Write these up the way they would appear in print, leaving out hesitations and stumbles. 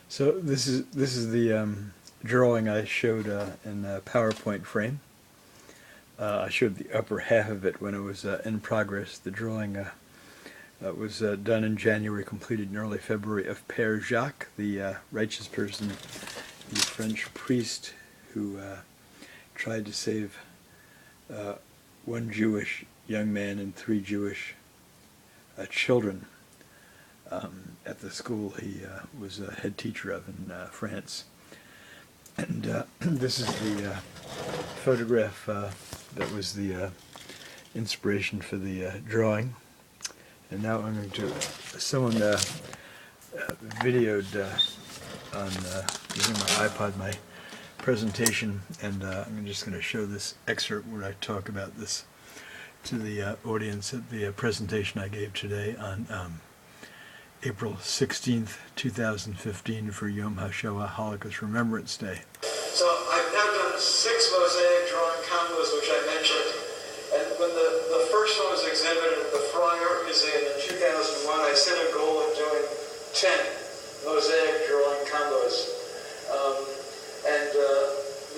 So this is the drawing I showed in a PowerPoint frame. I showed the upper half of it when it was in progress. The drawing was done in January, completed in early February, of Père Jacques, the righteous person, the French priest who tried to save one Jewish young man and 3 Jewish children at the school he was a head teacher of in France. And this is the photograph that was the inspiration for the drawing. And now I'm going to, someone videoed on using my iPod my presentation, and I'm just going to show this excerpt where I talk about this to the audience at the presentation I gave today on April 16th, 2015 for Yom Ha'shoah, Holocaust Remembrance Day. So I've now done 6 mosaic drawing combos, which I mentioned, and when the first one was exhibited at the Friar Museum in 2001, I set a goal of doing 10 mosaic drawing combos. And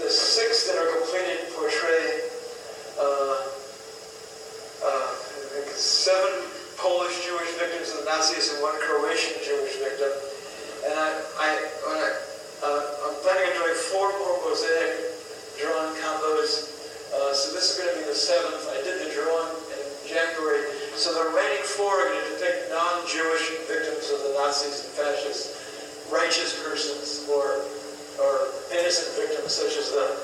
the 6 that are completed portray 7 Polish Jewish victims of the Nazis and 1 Croatian Jewish victim. And I'm planning on doing 4 more mosaic drawing combos. So this is going to be the 7th. I did the drawing in January. So the remaining 4 are going to depict non-Jewish victims of the Nazis and fascists, righteous persons, or innocent victims such as the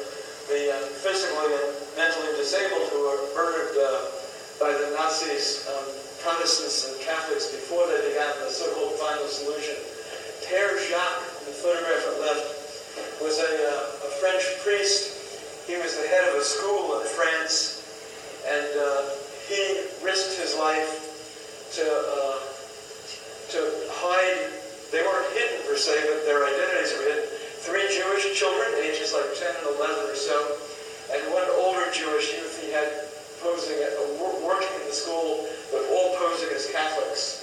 physically and mentally disabled who were murdered by the Nazis, Protestants and Catholics before they began the so-called final solution. Père Jacques, in the photograph on the left, was a French priest. He was the head of a school in France, and he risked his life to hide. They weren't hidden per se, but their identities were hidden. 3 Jewish children, ages like 10 and 11 or so, and 1 older Jewish youth he had posing working in the school, but all posing as Catholics.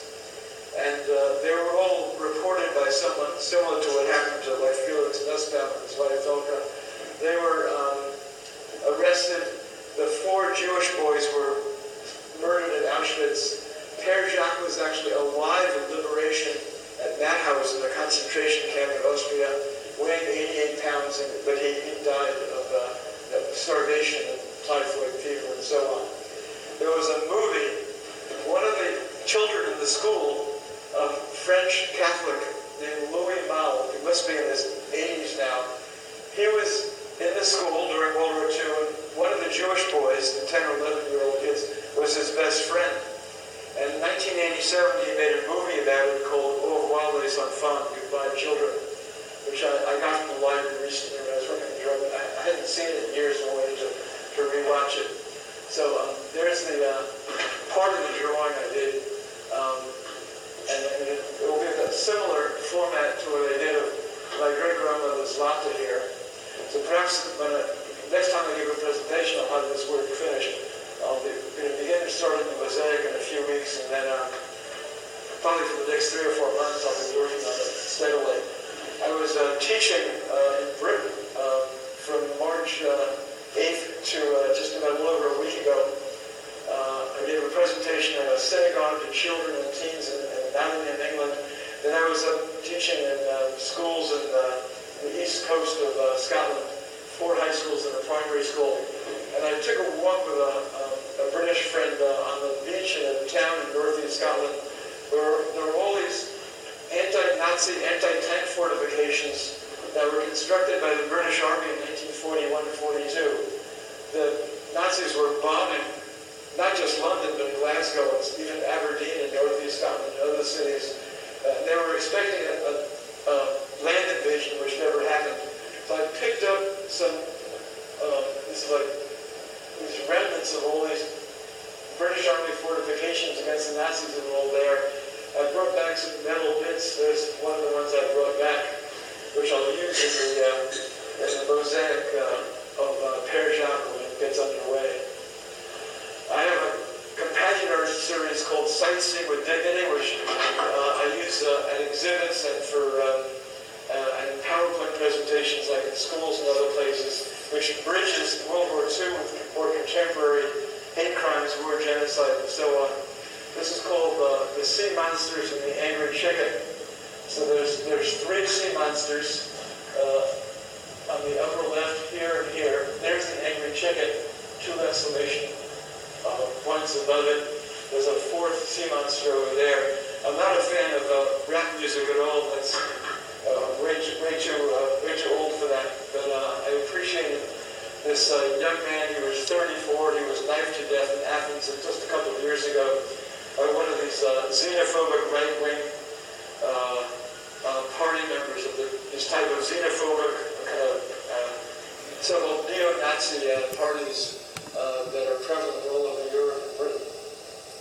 And they were all reported by someone similar to what happened to like Felix Nussbaum and his wife Olga. They were arrested. The 4 Jewish boys were murdered at Auschwitz. Père Jacques was actually alive in liberation at Mauthausen, a concentration camp in Austria, weighing 88 pounds, but he died of starvation and typhoid fever and so on. There was a movie. One of the children in the school, a French Catholic named Louis Mal, he must be in his 80s now, he was in the school during World War II, and one of the Jewish boys, the 10 or 11-year-old kids, was his best friend. And in 1987, he made a movie about it called Au revoir les enfants, Goodbye Children, which I got from the library recently when I was working on the drawing. I hadn't seen it in years and I wanted to rewatch it. So there's the part of the drawing I did, and it will be a similar format to what I did of my great-grandmother's latte here. So perhaps next time I give a presentation, I'll have this work finished. I'll be going to begin starting the mosaic in a few weeks, and then probably for the next 3 or 4 months I'll be working on it steadily. I was teaching in Britain from March 8th to just about a little over a week ago. I gave a presentation at a synagogue to children and teens in Nottingham, England. Then I was teaching in schools in the east coast of Scotland, 4 high schools and a primary school. And I took a walk with a British friend on the beach in a town in northeast Scotland where there were all these anti-Nazi, anti-tank fortifications that were constructed by the British Army in 1941-42. The Nazis were bombing not just London, but Glasgow, and even Aberdeen in northeast Scotland and other cities. They were expecting a land invasion, which never happened. So I picked up some these remnants of all these British Army fortifications against the Nazis that were all there. I brought back some metal bits. There's one of the ones I brought back, which I'll use in the mosaic of Père Jacques when it gets underway. I have a companion art series called Sightseeing with Dignity, which I use at exhibits and for PowerPoint presentations like in schools and other places, which bridges World War II with more contemporary hate crimes, war, genocide, and so on. This is called the Sea Monsters and the Angry Chicken. So there's three sea monsters on the upper left here and here. There's the angry chicken, two exclamation points above it. There's a fourth sea monster over there. I'm not a fan of rap music at all. That's way too old for that. But I appreciated this young man. He was 34. He was knifed to death in Athens just a couple of years ago by one of these xenophobic right-wing party members of this type of xenophobic kind of so-called neo-Nazi parties that are prevalent all